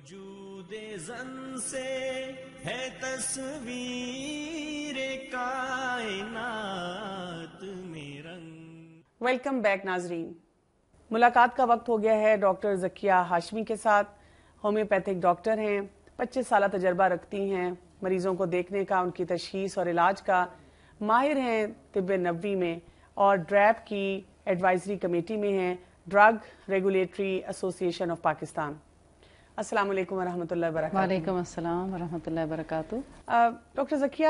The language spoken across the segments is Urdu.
وجود زن سے ہے تصویر کائنات میں رنگ. ویلکم بیک ناظرین. ملاقات کا وقت ہو گیا ہے ڈاکٹر ذکیہ ہاشمی کے ساتھ. ہومیوپیتھک ڈاکٹر ہیں, 25 سالہ تجربہ رکھتی ہیں مریضوں کو دیکھنے کا, ان کی تشخیص اور علاج کا, ماہر ہیں طب نبوی میں اور ڈریپ کی ایڈوائزری کمیٹی میں ہیں, ڈرگ ریگولیٹری ایسوسی ایشن آف پاکستان. السلام علیکم ورحمۃ اللہ وبرکاتہ. وعلیکم السلام ورحمۃ اللہ وبرکاتہ. ڈاکٹر ذکیہ,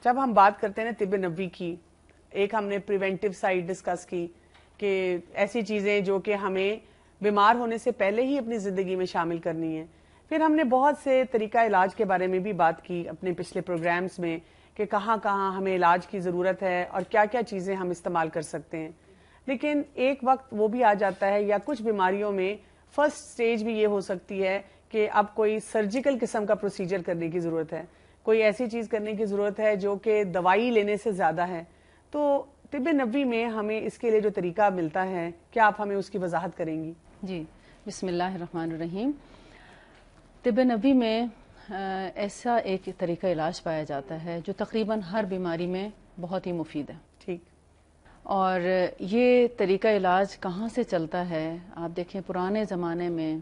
جب ہم بات کرتے ہیں طب نبوی کی, ایک ہم نے پریونٹیو سائڈ ڈسکس کی کہ ایسی چیزیں جو کہ ہمیں بیمار ہونے سے پہلے ہی اپنی زندگی میں شامل کرنی ہیں. پھر ہم نے بہت سے طریقہ علاج کے بارے میں بھی بات کی اپنے پچھلے پروگرامز میں کہ کہاں کہاں ہمیں علاج کی ضرورت ہے اور کیا کیا چیزیں ہم استعمال کر سکتے ہیں. لیکن ایک وقت وہ بھی آ جاتا ہے یا کچھ بیماریوں میں فرسٹ سٹیج بھی یہ ہو سکتی ہے کہ اب کوئی سرجیکل قسم کا پروسیجر کرنے کی ضرورت ہے, کوئی ایسی چیز کرنے کی ضرورت ہے جو کہ دوائی لینے سے زیادہ ہے. تو طب نبوی میں ہمیں اس کے لیے جو طریقہ ملتا ہے, کیا آپ ہمیں اس کی وضاحت کریں گی؟ جی, بسم اللہ الرحمن الرحیم. طب نبوی میں ایسا ایک طریقہ علاج پایا جاتا ہے جو تقریباً ہر بیماری میں بہت ہی مفید ہے. ٹھیک. اور یہ طریقہ علاج کہاں سے چلتا ہے؟ آپ دیکھیں پرانے زمانے میں,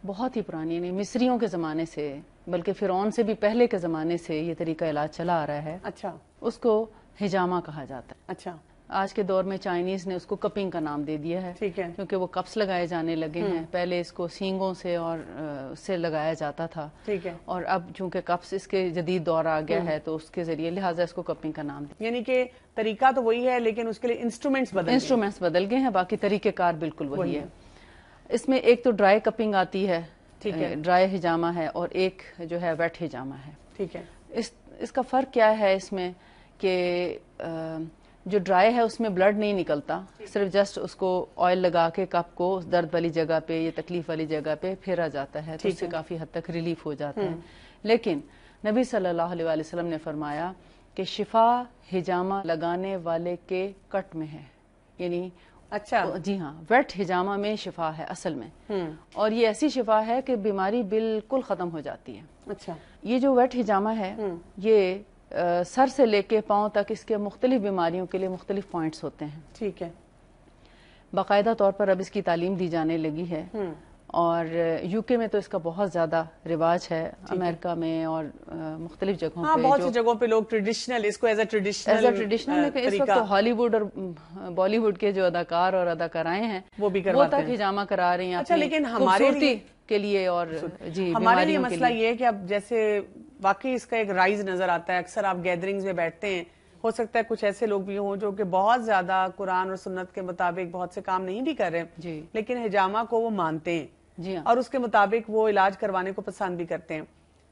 بہت ہی پرانی, یعنی مصریوں کے زمانے سے, بلکہ فرعون سے بھی پہلے کے زمانے سے یہ طریقہ علاج چلا آ رہا ہے. اچھا. اس کو حجامہ کہا جاتا ہے. اچھا. آج کے دور میں چائنیز نے اس کو کپنگ کا نام دے دیا ہے. ٹھیک ہے. کیونکہ وہ کپس لگائے جانے لگے ہیں. پہلے اس کو سینگوں سے اور اس سے لگایا جاتا تھا. ٹھیک ہے. اور اب چونکہ کپس اس کے جدید دور آ گیا ہے تو اس کے ذریعے لہٰذا اس کو کپنگ کا نام دیا. یعنی کہ طریقہ تو وہی ہے لیکن اس کے لیے انسٹرومنٹس بدل گئے ہیں, باقی طریقہ کار بالکل وہی ہے. اس میں ایک تو ڈرائی کپنگ آتی ہے, ڈرائی حجامہ ہے, اور ایک جو ہے ویٹ حجامہ ہے. ٹھیک ہے. اس کا فرق کیا ہے اس میں کہ جو ڈرائی ہے اس میں بلڈ نہیں نکلتا, صرف جسٹ اس کو آئل لگا کے کپ کو درد والی جگہ پہ یا تکلیف والی جگہ پہ پھیرا جاتا ہے, تو اس سے کافی حد تک ریلیف ہو جاتا ہے. لیکن نبی صلی اللہ علیہ وسلم نے فرمایا کہ شفا حجامہ لگانے والے کے کٹ میں ہے. یعنی اچھا, جی ہاں, ویٹ حجامہ میں شفا ہے اصل میں, اور یہ ایسی شفا ہے کہ بیماری بالکل ختم ہو جاتی ہے. اچھا. یہ جو ویٹ حجامہ ہے یہ سر سے لے کے پاؤں تک اس کے مختلف بیماریوں کے لیے مختلف پوائنٹس ہوتے ہیں. ٹھیک ہے. باقاعدہ طور پر اب اس کی تعلیم دی جانے لگی ہے, اور یو کے میں تو اس کا بہت زہدہ رواج ہے, امریکہ میں اور مختلف جگہوں پہ, بہت سی جگہوں پہ لوگ ٹریڈیشنل اس کو ایز اے ٹریڈیشنل لیکن اس وقت ہالی ووڈ اور بالی ووڈ کے جو اداکار اور اداکارائیں ہیں وہ تک حجامہ کرا رہی ہیں. اچھا, لیکن ہمارے کے لیے اور جی ہمارے لیے مسئلہ یہ ہے کہ اب جیسے واقعی اس کا ایک رائز نظر آتا ہے. اکثر آپ گیدرنگز میں بیٹھتے ہیں, ہو سکتا ہے کچھ ایسے لوگ بھی ہوں جو کہ بہت زیادہ قرآن اور سنت کے مطابق بہت سے کام نہیں بھی کر رہے جی, لیکن حجامہ کو وہ مانتے ہیں جی, اور اس کے مطابق وہ علاج کروانے کو پسند بھی کرتے ہیں.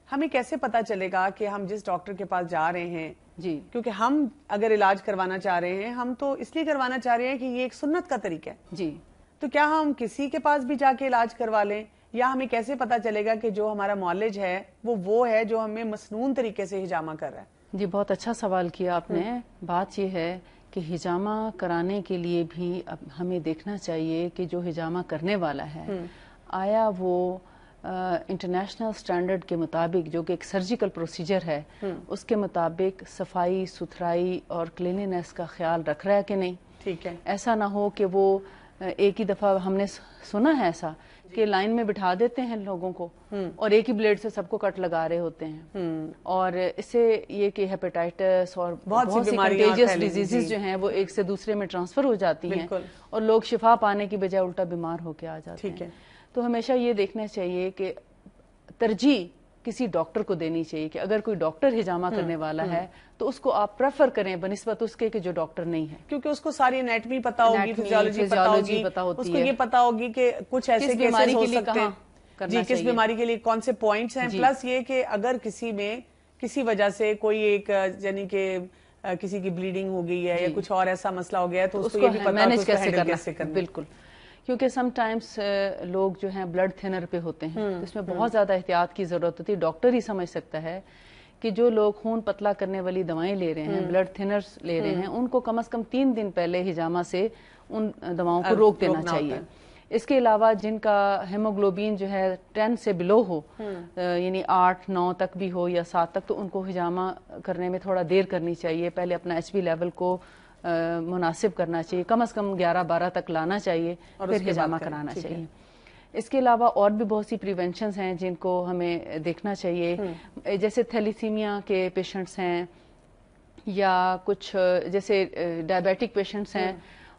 ہمیں کیسے پتا چلے گا کہ ہم جس ڈاکٹر کے پاس جا رہے ہیں, جی, کیونکہ ہم اگر علاج کروانا چاہ رہے ہیں ہم تو اس لیے کروانا چاہ رہے ہیں کہ یہ ایک سنت کا طریقہ ہے, جی, تو کیا ہم کسی کے پاس بھی جا کے علاج کروا لیں, یا ہمیں کیسے پتا چلے گا کہ جو ہمارا معالج ہے وہ ہے جو ہمیں مسنون طریقے سے حجامہ کر رہا ہے؟ جی, بہت اچھا سوال کیا آپ نے. بات یہ ہے کہ حجامہ کرانے کے لیے بھی اب ہمیں دیکھنا چاہیے کہ جو حجامہ کرنے والا ہے آیا وہ انٹرنیشنل سٹینڈرڈ کے مطابق, جو کہ ایک سرجیکل پروسیجر ہے, اس کے مطابق صفائی ستھرائی اور کلینینس کا خیال رکھ رہا ہے کہ نہیں. ٹھیک ہے. ایسا نہ ہو کہ وہ ایک ہی دفعہ, ہم نے سنا ہے ایسا کہ لائن میں بٹھا دیتے ہیں لوگوں کو اور ایک ہی بلیڈ سے سب کو کٹ لگا رہے ہوتے ہیں, اور اس سے یہ کہ ہیپیٹائٹس اور بہت سی کنٹیجیس ڈیزیزز جو ہیں وہ ایک سے دوسرے میں ٹرانسفر ہو جاتی ہیں, اور لوگ شفا پانے کی بجائے الٹا بیمار ہو کے آ جاتے ہیں. تو ہمیشہ یہ دیکھنا چاہیے کہ ترجیح کسی ڈاکٹر کو دینی چاہیے کہ اگر کوئی ڈاکٹر حجامہ کرنے والا ہے تو اس کو آپ پریفر کریں بنسبت اس کے کہ جو ڈاکٹر نہیں ہے, کیونکہ اس کو ساری انیٹمی پتا ہوگی, فزیولوجی پتا ہوگی, اس کو یہ پتا ہوگی کہ کچھ ایسے کیسز ہو سکتے ہیں, جی, کس بیماری کے لیے کون سے پوائنٹس ہیں. پلس یہ کہ اگر کسی میں کسی وجہ سے کوئی ایک یعنی کہ کسی کی بلیڈنگ ہو گئی ہے یا کچھ اور ایسا مسئلہ ہو گیا ہے تو اس کو یہ بھی پتا مینج کیسے کرنا. بالکل, کیونکہ سم ٹائمز لوگ جو ہیں بلڈ تھنر پہ ہوتے ہیں, اس میں بہت زیادہ احتیاط کی ضرورت ہوتی ہے. ڈاکٹر ہی سمجھ سکتا ہے کہ جو لوگ خون پتلا کرنے والی دوائیں لے رہے ہیں, بلڈ تھنرز لے رہے ہیں, ان کو کم از کم 3 دن پہلے حجامہ سے ان دواؤں کو روک دینا چاہیے. اس کے علاوہ جن کا ہیموگلوبین جو ہے 10 سے بلو ہو، یعنی 8 9 تک بھی ہو یا 7 تک، تو ان کو ہجامہ کرنے میں تھوڑا دیر کرنی چاہیے. پہلے اپنا ایچ بی لیول کو مناسب کرنا چاہیے، کم از کم 11 12 تک لانا چاہیے، پھر ہجامہ کرانا چاہیے. اس کے علاوہ اور بھی بہت سی پریونشنز ہیں جن کو ہمیں دیکھنا چاہیے، جیسے تھیلیسیمیا کے پیشنٹس ہیں یا کچھ جیسے ڈائبیٹک پیشنٹس ہیں،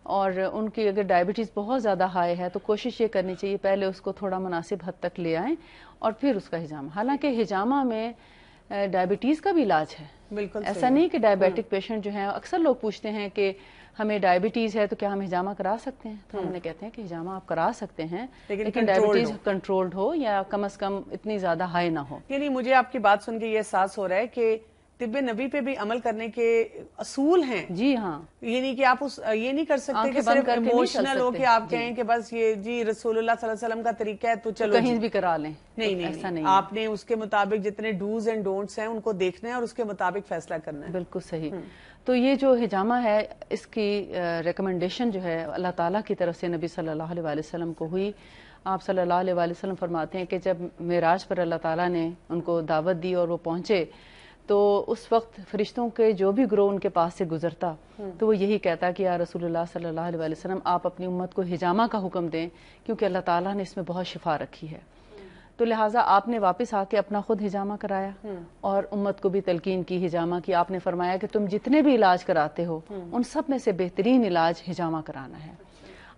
اور ان کی اگر ڈائبٹیز بہت زیادہ ہائی ہے تو کوشش یہ کرنی چاہیے پہلے اس کو تھوڑا مناسب حد تک لے آئیں اور پھر اس کا ہجامہ. حالانکہ ہجامہ میں ڈائبٹیز کا بھی علاج ہے، بالکل ایسا نہیں کہ ڈائبیٹک پیشنٹ جو ہیں، اکثر لوگ پوچھتے ہیں کہ ہمیں ڈائبٹیز ہے تو کیا ہم ہجامہ کرا سکتے ہیں؟ تو ہم انہیں کہتے ہیں کہ ہجامہ آپ کرا سکتے ہیں، لیکن ڈائبٹیز کنٹرولڈ ہو یا کم از کم اتنی زیادہ ہائی نہ ہو. یعنی مجھے آپ کی بات سن کے یہ احساس ہو رہا ہے کہ طب نبی پہ بھی عمل کرنے کے اصول ہیں. جی ہاں، یعنی کہ آپ یہ نہیں کر سکتے کہ صرف ایموشنل ہو کہ آپ کہیں کہ بس یہ جی رسول اللہ صلی اللہ علیہ وسلم کا طریقہ ہے تو چلو کہیں بھی کرا لیں. نہیں ایسا نہیں، آپ نے اس کے مطابق جتنے ڈوز اینڈ ڈونٹس ہیں ان کو دیکھنا ہے اور اس کے مطابق فیصلہ کرنا ہے. بالکل صحیح. تو یہ جو ہجامہ ہے اس کی ریکمنڈیشن جو ہے اللہ تعالیٰ کی طرف سے نبی صلی اللہ علیہ وآلہ وسلم کو ہوئی. آپ صلی اللہ علیہ وآلہ وسلم فرماتے ہیں کہ جب معراج پر اللہ تعالیٰ نے ان کو دعوت دی اور وہ پہنچے تو اس وقت فرشتوں کے جو بھی گروہ ان کے پاس سے گزرتا تو وہ یہی کہتا کہ یا رسول اللہ صلی اللہ علیہ وآلہ وسلم آپ اپنی امت کو ہجامہ کا حکم دیں کیونکہ اللہ تعالیٰ نے اس میں بہت شفا رکھی ہے. تو لہٰذا آپ نے واپس آ کے اپنا خود ہجامہ کرایا اور امت کو بھی تلقین کی ہجامہ کی. آپ نے فرمایا کہ تم جتنے بھی علاج کراتے ہو ان سب میں سے بہترین علاج ہجامہ کرانا ہے.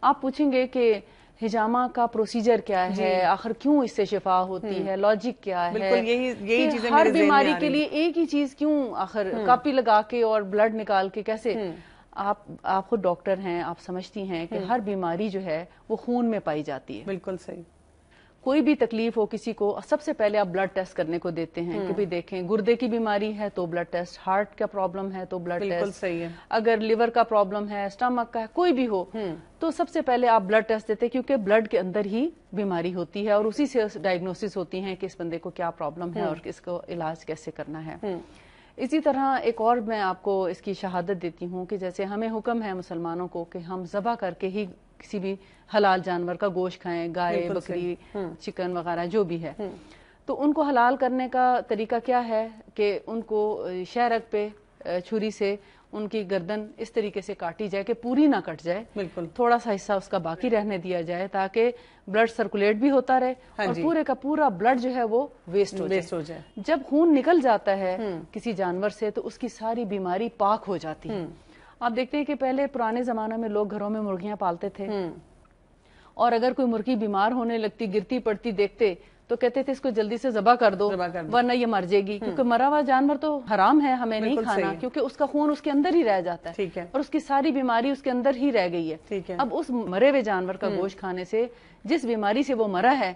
آپ پوچھیں گے کہ ہجامہ کا پروسیجر کیا ہے، آخر کیوں اس سے شفا ہوتی ہے، لاجک کیا ہے؟ بالکل یہی چیزیں ہر بیماری کے لیے ایک ہی چیز کیوں آخر کاپی لگا کے اور بلڈ نکال کے کیسے؟ آپ خود ڈاکٹر ہیں، آپ سمجھتی ہیں کہ ہر بیماری جو ہے وہ خون میں پائی جاتی ہے. بالکل صحیح. کوئی بھی تکلیف ہو کسی کو سب سے پہلے آپ بلڈ ٹیسٹ کرنے کو دیتے ہیں کہ بھی دیکھیں گردے کی بیماری ہے تو بلڈ ٹیسٹ، ہارٹ کا پرابلم ہے تو بلڈ ٹیسٹ، صحیح ہے. اگر لیور کا پرابلم ہے، اسٹمک کا ہے، کوئی بھی ہو تو سب سے پہلے آپ بلڈ ٹیسٹ دیتے ہیں کیونکہ بلڈ کے اندر ہی بیماری ہوتی ہے اور اسی سے ڈائگنوسس ہوتی ہیں کہ اس بندے کو کیا پرابلم ہے اور اس کو علاج کیسے کرنا ہے. اسی طرح ایک اور میں آپ کو اس کی شہادت دیتی ہوں کہ جیسے ہمیں حکم ہے مسلمانوں کو کہ ہم ذبح کر کے ہی کسی بھی حلال جانور کا گوشت کھائیں، گائے، بکری، چکن وغیرہ جو بھی ہے. تو ان کو حلال کرنے کا طریقہ کیا ہے کہ ان کو شہرک پہ چھری سے ان کی گردن اس طریقے سے کاٹی جائے کہ پوری نہ کٹ جائے، بالکل تھوڑا سا حصہ اس کا باقی رہنے دیا جائے تاکہ بلڈ سرکولیٹ بھی ہوتا رہے اور پورے کا پورا بلڈ جو ہے وہ ویسٹ ہو جائے. جب خون نکل جاتا ہے کسی جانور سے تو اس کی ساری بیماری پاک ہو جاتی ہے. آپ دیکھتے ہیں کہ پہلے پرانے زمانہ میں لوگ گھروں میں مرغیاں پالتے تھے اور اگر کوئی مرغی بیمار ہونے لگتی، گرتی پڑتی دیکھتے تو کہتے تھے اس کو جلدی سے ذبح کر دو ورنہ یہ مر جائے گی، کیونکہ مرا ہوا جانور تو حرام ہے، ہمیں نہیں کھانا کیونکہ اس کا خون اس کے اندر ہی رہ جاتا ہے اور اس کی ساری بیماری اس کے اندر ہی رہ گئی ہے. اب اس مرے ہوئے جانور کا گوشت کھانے سے جس بیماری سے وہ مرا ہے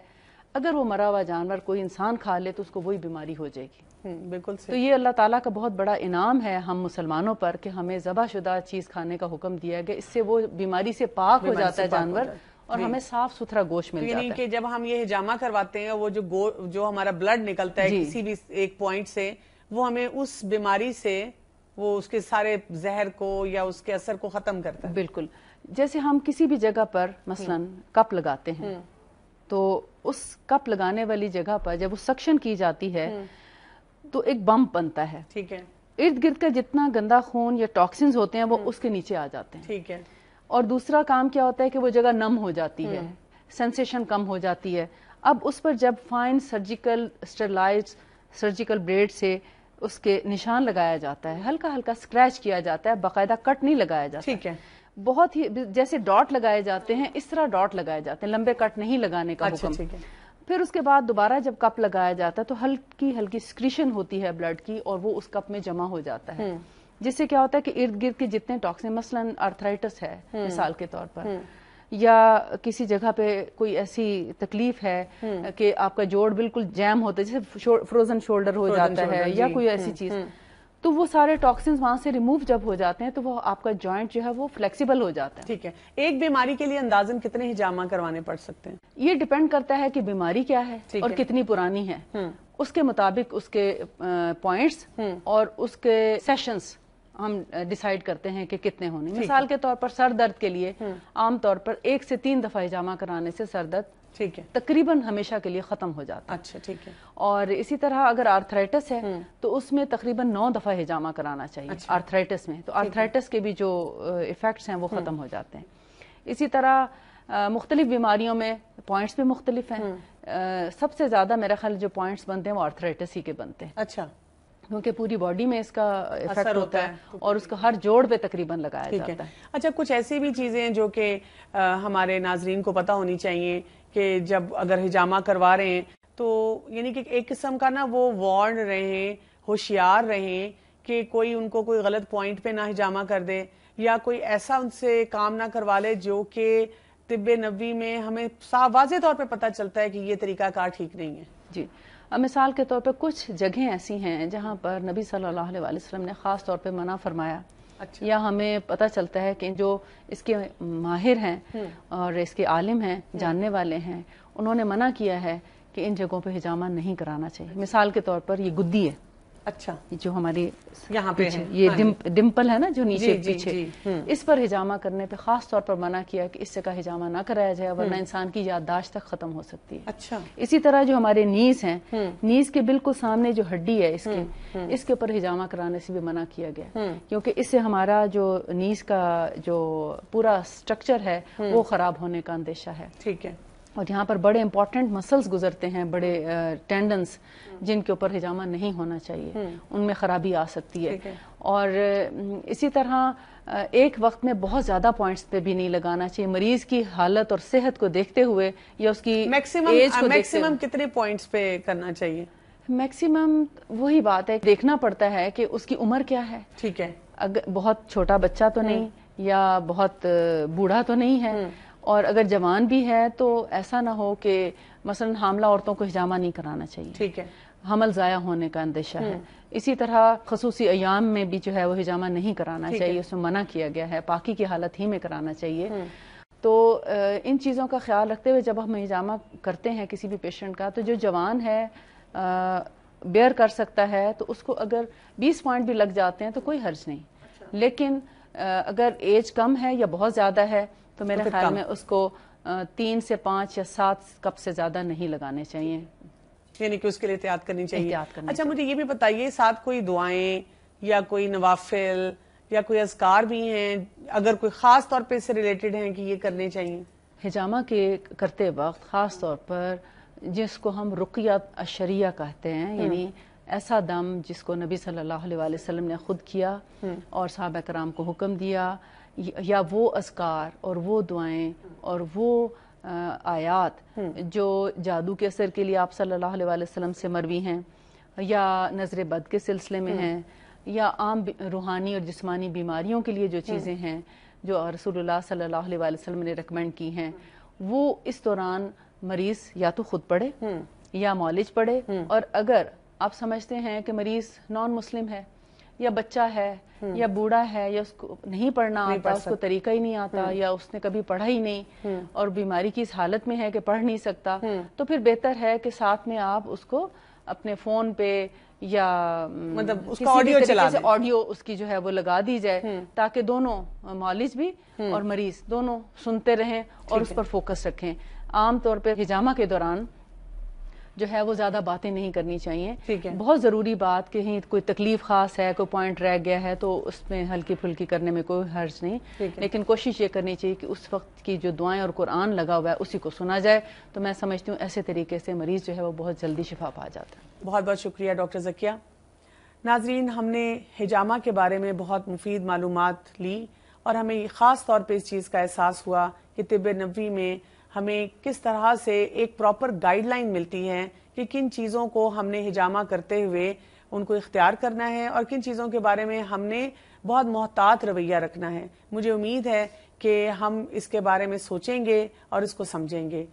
اگر وہ مرا ہوا جانور کوئی انسان کھا لے تو اس کو وہی بیماری ہو جائے گی. بالکل. تو یہ اللہ تعالیٰ کا بہت بڑا انعام ہے ہم مسلمانوں پر کہ ہمیں ذبح شدہ چیز کھانے کا حکم دیا گیا، اس سے وہ بیماری سے پاک ہو جاتا ہے جانور اور ہمیں صاف ستھرا گوشت مل جاتا ہے. یعنی کہ جب ہم یہ ہجامہ کرواتے ہیں وہ جو ہمارا بلڈ نکلتا ہے کسی بھی ایک پوائنٹ سے وہ ہمیں اس بیماری سے وہ اس کے سارے زہر کو یا اس کے اثر کو ختم کرتا ہے. بالکل. جیسے ہم کسی بھی جگہ پر مثلا کپ لگاتے ہیں تو اس کپ لگانے والی جگہ پر جب وہ سکشن کی جاتی ہے تو ایک بمپ بنتا ہے. ٹھیک ہے. ارد گرد کا جتنا گندا خون یا ٹاکسنز ہوتے ہیں وہ اس کے نیچے آ جاتے ہیں. ٹھیک ہے. اور دوسرا کام کیا ہوتا ہے کہ وہ جگہ نم ہو جاتی ہے، سینسیشن کم ہو جاتی ہے. اب اس پر جب فائن سرجیکل اسٹرلائز سرجیکل بلیڈ سے اس کے نشان لگایا جاتا ہے، ہلکا ہلکا اسکریچ کیا جاتا ہے، باقاعدہ کٹ نہیں لگایا جاتا. ٹھیک ہے. بہت ہی جیسے ڈاٹ لگائے جاتے ہیں اس طرح ڈاٹ لگائے جاتے ہیں، لمبے کٹ نہیں لگانے کا حکم. پھر اس کے بعد دوبارہ جب کپ لگایا جاتا ہے تو ہلکی ہلکی سکریشن ہوتی ہے بلڈ کی اور وہ اس کپ میں جمع ہو جاتا ہے، جس سے کیا ہوتا ہے کہ ارد گرد کے جتنے ٹاکسن مثلا آرتھرائٹس ہے مثال کے طور پر یا کسی جگہ پہ کوئی ایسی تکلیف ہے کہ آپ کا جوڑ بالکل جیم ہوتا ہے جیسے فروزن شولڈر ہو جاتا ہے یا کوئی ایسی چیز، تو وہ سارے ٹاکسنز وہاں سے ریموو جب ہو جاتے ہیں تو وہ آپ کا جوائنٹ جو ہے وہ فلیکسیبل ہو جاتا ہے. ٹھیک ہے. ایک بیماری کے لیے اندازاً کتنے ہجامہ کروانے پڑ سکتے ہیں؟ یہ ڈیپینڈ کرتا ہے کہ بیماری کیا ہے اور کتنی پرانی ہے، اس کے مطابق اس کے پوائنٹس اور اس کے سیشنز ہم ڈیسائیڈ کرتے ہیں کہ کتنے ہونے. مثال کے طور پر سر درد کے لیے عام طور پر 1 سے 3 دفعہ ہجامہ کرانے سے سر درد ٹھیک ہے تقریباً ہمیشہ کے لیے ختم ہو جاتا ہے. اچھا ٹھیک ہے. اور اسی طرح اگر آرتھرائٹس ہے تو اس میں تقریباً 9 دفعہ ہجامہ کرانا چاہیے آرتھرائٹس میں. تو آرتھرائٹس کے بھی جو ایفیکٹس ہیں وہ ختم ہو جاتے ہیں. اسی طرح مختلف بیماریوں میں پوائنٹس بھی مختلف ہیں. سب سے زیادہ میرا خیال جو پوائنٹس بنتے ہیں وہ آرتھرائٹس ہی کے بنتے ہیں. اچھا. کیونکہ پوری باڈی میں اس کا ایفیکٹ ہوتا ہے اور اس کا ہر جوڑ پہ تقریباً لگایا جاتا ہے. اچھا کچھ ایسی بھی چیزیں ہیں جو کہ ہمارے ناظرین کو پتہ ہونی چاہیے کہ جب اگر ہجامہ کروا رہے ہیں تو یعنی کہ ایک قسم کا نا وہ وارن رہیں, ہوشیار رہیں کہ کوئی ان کو کوئی غلط پوائنٹ پہ نہ ہجامہ کر دے, یا کوئی ایسا ان سے کام نہ کروا لے جو کہ طب نبوی میں ہمیں واضح طور پہ پتہ چلتا ہے کہ یہ طریقہ کار ٹھیک نہیں ہے. جی مثال کے طور پہ کچھ جگہیں ایسی ہیں جہاں پر نبی صلی اللہ علیہ وسلم نے خاص طور پہ منع فرمایا. اچھا. یا ہمیں پتہ چلتا ہے کہ جو اس کے ماہر ہیں اور اس کے عالم ہیں, جاننے والے ہیں, انہوں نے منع کیا ہے کہ ان جگہوں پہ ہجامہ نہیں کرانا چاہیے. مثال کے طور پر یہ گدی ہے. اچھا. جو ہماری یہاں پہ یہ ڈمپل ہے نا جو نیچے پیچھے, اس پر ہجامہ کرنے پہ خاص طور پر منع کیا کہ اس سے کا ہجامہ نہ کرایا جائے ورنہ انسان کی یادداشت تک ختم ہو سکتی ہے. اچھا. اسی طرح جو ہمارے نیز ہیں, نیز کے بالکل سامنے جو ہڈی ہے اس کے اوپر ہجامہ کرانے سے بھی منع کیا گیا, کیونکہ اس سے ہمارا جو نیز کا جو پورا سٹرکچر ہے وہ خراب ہونے کا اندیشہ ہے. ٹھیک ہے. اور یہاں پر بڑے امپورٹنٹ مسلز گزرتے ہیں, بڑے ٹینڈنس, جن کے اوپر ہجامہ نہیں ہونا چاہیے, ان میں خرابی آ سکتی ہے. اور اسی طرح ایک وقت میں بہت زیادہ پوائنٹس پہ بھی نہیں لگانا چاہیے. مریض کی حالت اور صحت کو دیکھتے ہوئے یا اس کی ایج کو میکسیمم کتنے پوائنٹس پہ کرنا چاہیے؟ میکسیمم وہی بات ہے, دیکھنا پڑتا ہے کہ اس کی عمر کیا ہے. ٹھیک ہے. اگر بہت چھوٹا بچہ تو نہیں یا بہت بوڑھا تو نہیں ہے, اور اگر جوان بھی ہے تو ایسا نہ ہو کہ مثلا حاملہ عورتوں کو ہجامہ نہیں کرانا چاہیے. ٹھیک ہے. حمل ضائع ہونے کا اندیشہ ہے. اسی طرح خصوصی ایام میں بھی جو ہے وہ ہجامہ نہیں کرانا چاہیے, اس میں منع کیا گیا ہے, پاکی کی حالت ہی میں کرانا چاہیے. تو ان چیزوں کا خیال رکھتے ہوئے جب ہم ہجامہ کرتے ہیں کسی بھی پیشنٹ کا, تو جو جوان ہے بیئر کر سکتا ہے تو اس کو اگر 20 پوائنٹ بھی لگ جاتے ہیں تو کوئی حرج نہیں. لیکن اگر ایج کم ہے یا بہت زیادہ ہے تو میرے خیال میں اس کو 3 سے 5 یا 7 کپ سے زیادہ نہیں لگانے چاہیے, یعنی کہ اس کے لیے احتیاط کرنی چاہیے. اچھا مجھے یہ بھی بتائیے, ساتھ کوئی دعائیں یا کوئی نوافل یا کوئی اذکار بھی ہیں اگر کوئی خاص طور پہ اس سے ریلیٹڈ ہیں کہ یہ کرنے چاہیے؟ ہجامہ کے کرتے وقت خاص طور پر جس کو ہم رقیہ الشریعہ کہتے ہیں, یعنی ایسا دم جس کو نبی صلی اللہ علیہ وسلم نے خود کیا اور صحابہ کرام کو حکم دیا, یا وہ اذکار اور وہ دعائیں اور وہ آیات جو جادو کے اثر کے لیے آپ صلی اللہ علیہ وسلم سے مروی ہیں, یا نظر بد کے سلسلے میں ہیں, یا عام روحانی اور جسمانی بیماریوں کے لیے جو چیزیں ہیں جو رسول اللہ صلی اللہ علیہ وسلم نے ریکمینڈ کی ہیں, وہ اس دوران مریض یا تو خود پڑھے یا معالج پڑھے. اور اگر آپ سمجھتے ہیں کہ مریض نان مسلم ہے یا بچہ ہے یا بوڑھا ہے یا اس کو نہیں پڑھنا آتا, اس کو طریقہ ہی نہیں آتا, یا اس نے کبھی پڑھا ہی نہیں اور بیماری کی اس حالت میں ہے کہ پڑھ نہیں سکتا, تو پھر بہتر ہے کہ ساتھ میں آپ اس کو اپنے فون پہ یا مطلب اس کا آڈیو چلا دیں, آڈیو اس کی جو ہے وہ لگا دی جائے, تاکہ دونوں معالج بھی اور مریض دونوں سنتے رہیں اور اس پر فوکس رکھیں. عام طور پہ ہجامہ کے دوران جو ہے وہ زیادہ باتیں نہیں کرنی چاہیے. بہت ضروری بات کہ کوئی تکلیف خاص ہے, کوئی پوائنٹ رہ گیا ہے تو اس میں ہلکی پھلکی کرنے میں کوئی حرج نہیں, لیکن کوشش یہ کرنی چاہیے کہ اس وقت کی جو دعائیں اور قرآن لگا ہوا ہے اسی کو سنا جائے. تو میں سمجھتی ہوں ایسے طریقے سے مریض جو ہے وہ بہت جلدی شفا پا جاتا ہے. بہت بہت شکریہ ڈاکٹر ذکیہ. ناظرین, ہم نے ہجامہ کے بارے میں بہت مفید معلومات لی اور ہمیں خاص طور پہ اس چیز کا احساس ہوا کہ طب نبوی میں ہمیں کس طرح سے ایک پراپر گائیڈ لائن ملتی ہے کہ کن چیزوں کو ہم نے ہجامہ کرتے ہوئے ان کو اختیار کرنا ہے اور کن چیزوں کے بارے میں ہم نے بہت محتاط رویہ رکھنا ہے. مجھے امید ہے کہ ہم اس کے بارے میں سوچیں گے اور اس کو سمجھیں گے.